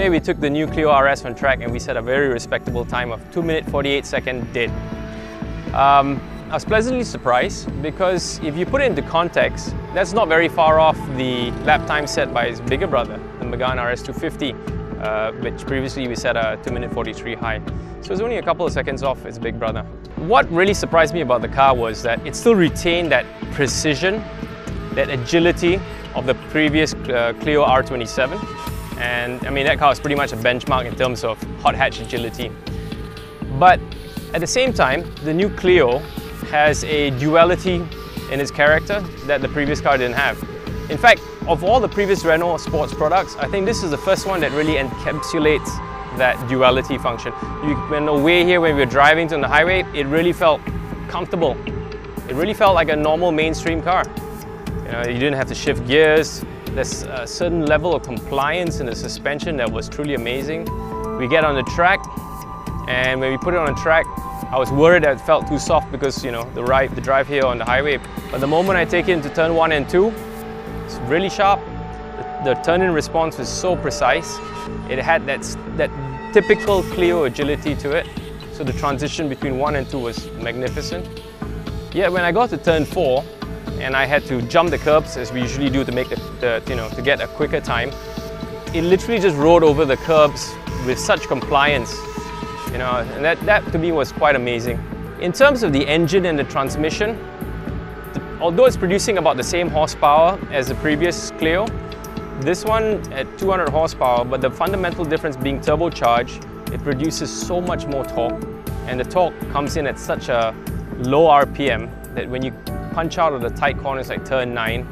Today we took the new Clio RS on track and we set a very respectable time of 2 minute 48 second dead. I was pleasantly surprised because if you put it into context, that's not very far off the lap time set by its bigger brother, the Megane RS250, which previously we set a 2 minute 43 high. So it's only a couple of seconds off its big brother. What really surprised me about the car was that it still retained that precision, that agility of the previous Clio R27. And I mean, that car is pretty much a benchmark in terms of hot hatch agility. But at the same time, the new Clio has a duality in its character that the previous car didn't have. In fact, of all the previous Renault sports products, I think this is the first one that really encapsulates that duality function. When away here, when we were driving on the highway, it really felt comfortable. It really felt like a normal mainstream car. You didn't have to shift gears. There's a certain level of compliance in the suspension that was truly amazing. We get on the track, and when we put it on the track, I was worried that it felt too soft because, you know, the drive here on the highway. But the moment I take it into turn 1 and 2, it's really sharp. The turn-in response was so precise. It had that typical Clio agility to it. So the transition between 1 and 2 was magnificent. Yet when I got to turn 4, and I had to jump the curbs as we usually do to make to get a quicker time, it literally just rode over the curbs with such compliance, and that to me was quite amazing. In terms of the engine and the transmission, although it's producing about the same horsepower as the previous Clio, this one at 200 horsepower, but the fundamental difference being turbocharged, it produces so much more torque, and the torque comes in at such a low RPM that when you punch out of the tight corners like turn 9,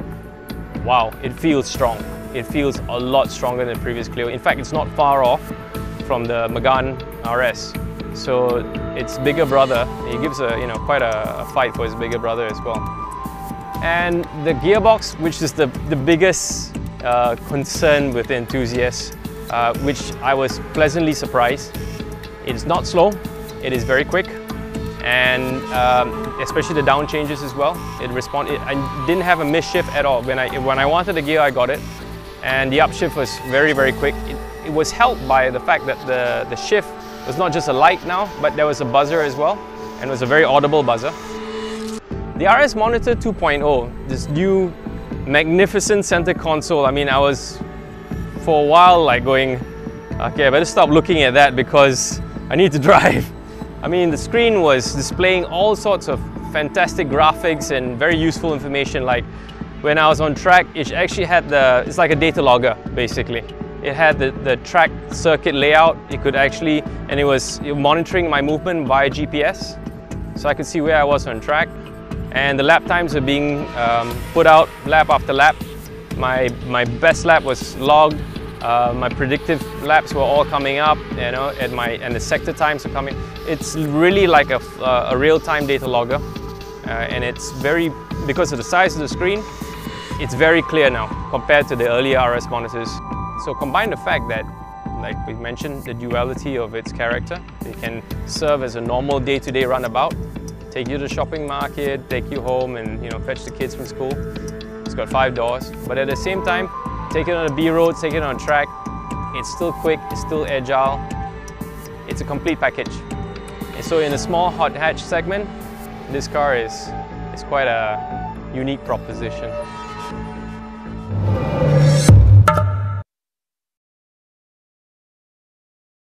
wow, it feels strong. It feels a lot stronger than the previous Clio. In fact, it's not far off from the Megane RS. So its bigger brother, he gives quite a fight for his bigger brother as well. And the gearbox, which is the biggest concern with the enthusiasts, which I was pleasantly surprised. It's not slow, it is very quick. And especially the down changes as well. I didn't have a miss-shift at all. When I wanted the gear, I got it. And the upshift was very, very quick. It was helped by the fact that the shift was not just a light now, but there was a buzzer as well. And it was a very audible buzzer. The RS Monitor 2.0, this new magnificent center console. I mean, I was for a while like going, okay, I better stop looking at that because I need to drive. I mean, the screen was displaying all sorts of fantastic graphics and very useful information. Like when I was on track, it actually had it's like a data logger basically. It had the track circuit layout. It could actually, and it was monitoring my movement via GPS. So I could see where I was on track. And the lap times were being put out lap after lap. My best lap was logged. My predictive laps were all coming up, and the sector times are coming. It's really like a real-time data logger, and it's because of the size of the screen, it's very clear now compared to the earlier RS monitors. So combine the fact that, like we mentioned, the duality of its character. It can serve as a normal day-to-day runabout, take you to the shopping market, take you home, and fetch the kids from school. It's got 5 doors, but at the same time, take it on a B-road, take it on a track. It's still quick, it's still agile. It's a complete package. And so in a small hot hatch segment, this car is quite a unique proposition.